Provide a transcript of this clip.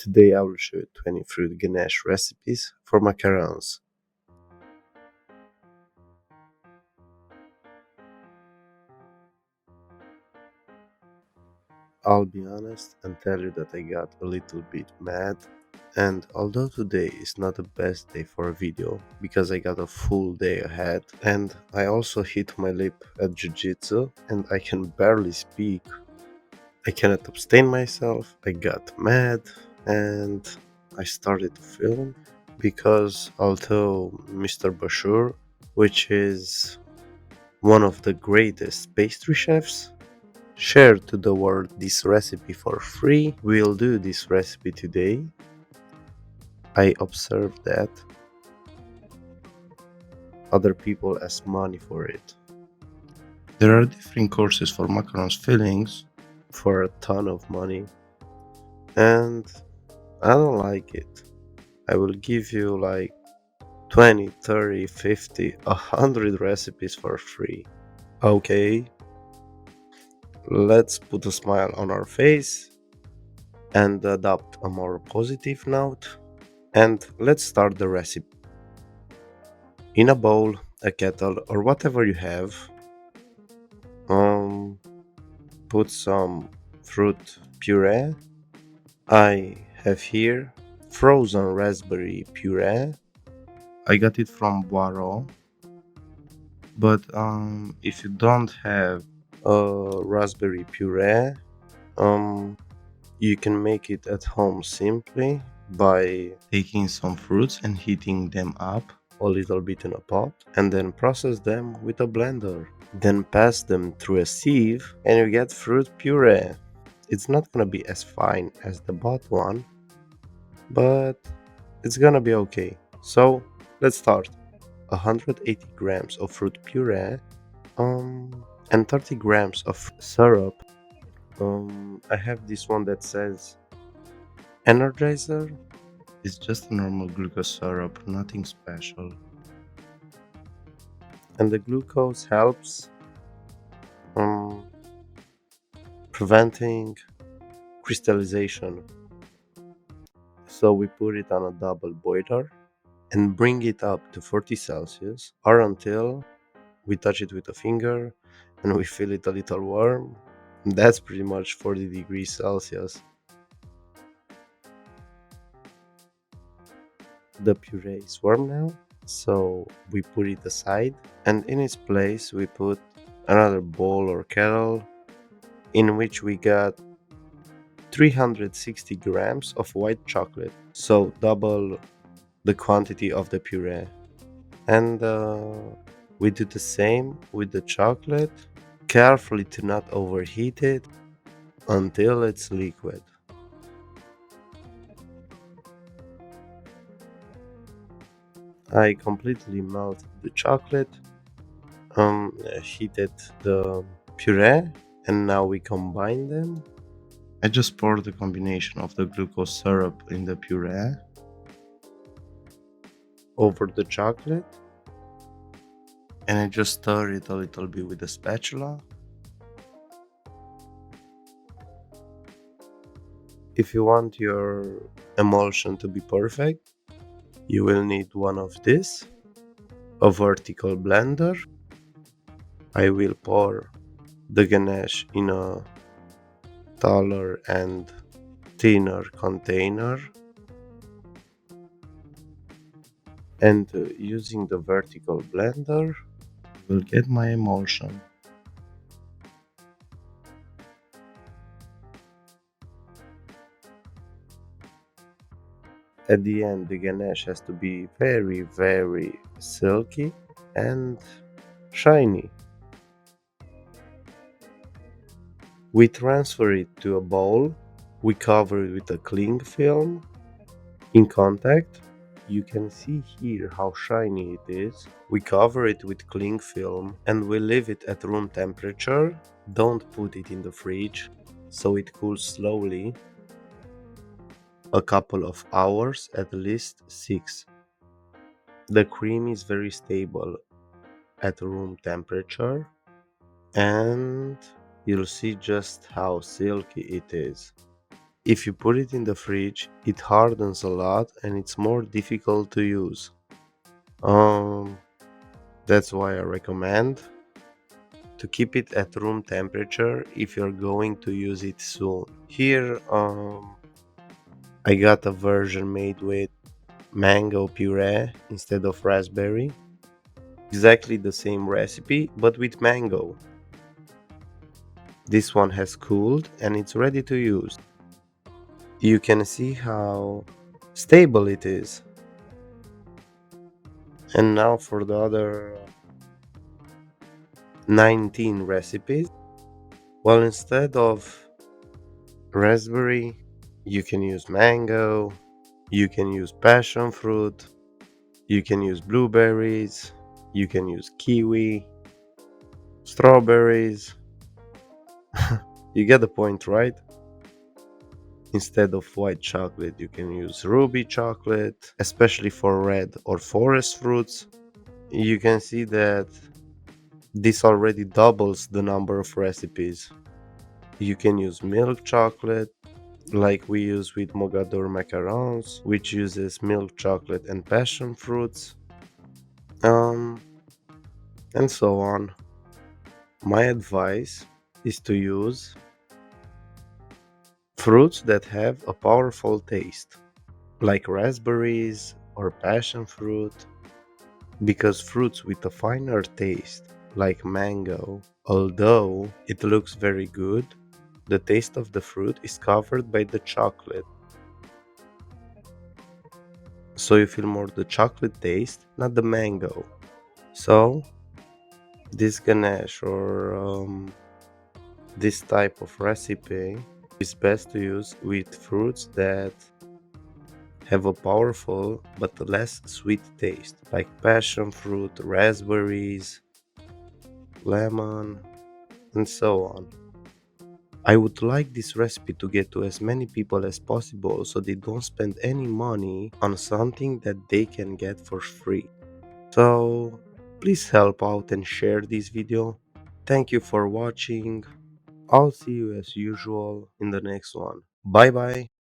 Today I will show you 20 fruit ganache recipes for macarons. I'll be honest and tell you that I got a little bit mad, and although today is not the best day for a video because I got a full day ahead and I also hit my lip at jiu-jitsu and I can barely speak, I cannot abstain myself. I got mad and I started to film because although Mr. Bashir, which is one of the greatest pastry chefs, shared to the world this recipe for free, we'll do this recipe today. I observed that other people ask money for it. There are different courses for macarons fillings for a ton of money, and I don't like it. I will give you like 20, 30, 50, 100 recipes for free. Okay, let's put a smile on our face and adopt a more positive note. And let's start the recipe. In a bowl, a kettle, or whatever you have, um, put some fruit puree. I have here frozen raspberry puree. I got it from Boiro, but if you don't have raspberry puree, um, you can make it at home simply by taking some fruits and heating them up a little bit in a pot and then process them with a blender. Then pass them through a sieve and you get fruit puree. It's not gonna be as fine as the bought one, but it's gonna be okay. So let's start. 180 grams of fruit puree, and 30 grams of syrup. I have this one that says Energizer. It's just a normal glucose syrup, nothing special. And the glucose helps um, preventing crystallization. So we put it on a double boiler and bring it up to 40 Celsius or until we touch it with a finger and we feel it a little warm. That's pretty much 40 degrees Celsius. The puree is warm now, so we put it aside, and in its place we put another bowl or kettle in which we got 360 grams of white chocolate, so double the quantity of the puree. And we do the same with the chocolate, carefully to not overheat it until it's liquid. I completely melted the chocolate, heated the puree, and now we combine them. I just poured the combination of the glucose syrup in the puree over the chocolate, and I just stir it a little bit with a spatula. If you want your emulsion to be perfect, you will need one of this, a vertical blender. I will pour the ganache in a taller and thinner container, and using the vertical blender I will get my emulsion. At the end, the ganache has to be very, very silky and shiny. We transfer it to a bowl. We cover it with a cling film in contact. You can see here how shiny it is. We cover it with cling film and we leave it at room temperature. Don't put it in the fridge, so it cools slowly. A couple of hours, at least 6. The cream is very stable at room temperature, and you'll see just how silky it is. If you put it in the fridge, it hardens a lot and it's more difficult to use. Um, that's why I recommend to keep it at room temperature if you're going to use it soon. Here, I got a version made with mango puree instead of raspberry. Exactly the same recipe, but with mango. This one has cooled and it's ready to use. You can see how stable it is. And now for the other 19 recipes. Well, instead of raspberry, you can use mango, you can use passion fruit, you can use blueberries, you can use kiwi, strawberries. You get the point, right? Instead of white chocolate, you can use ruby chocolate, especially for red or forest fruits. You can see that this already doubles the number of recipes. You can use milk chocolate, like we use with Mogador Macarons, which uses milk chocolate and passion fruits, um, and so on. My advice is to use fruits that have a powerful taste, like raspberries or passion fruit, because fruits with a finer taste, like mango, although it looks very good, the taste of the fruit is covered by the chocolate, so you feel more the chocolate taste, not the mango. So, this ganache or this type of recipe is best to use with fruits that have a powerful but less sweet taste, like passion fruit, raspberries, lemon, and so on. I would like this recipe to get to as many people as possible so they don't spend any money on something that they can get for free. So please help out and share this video. Thank you for watching. I'll see you as usual in the next one. Bye bye.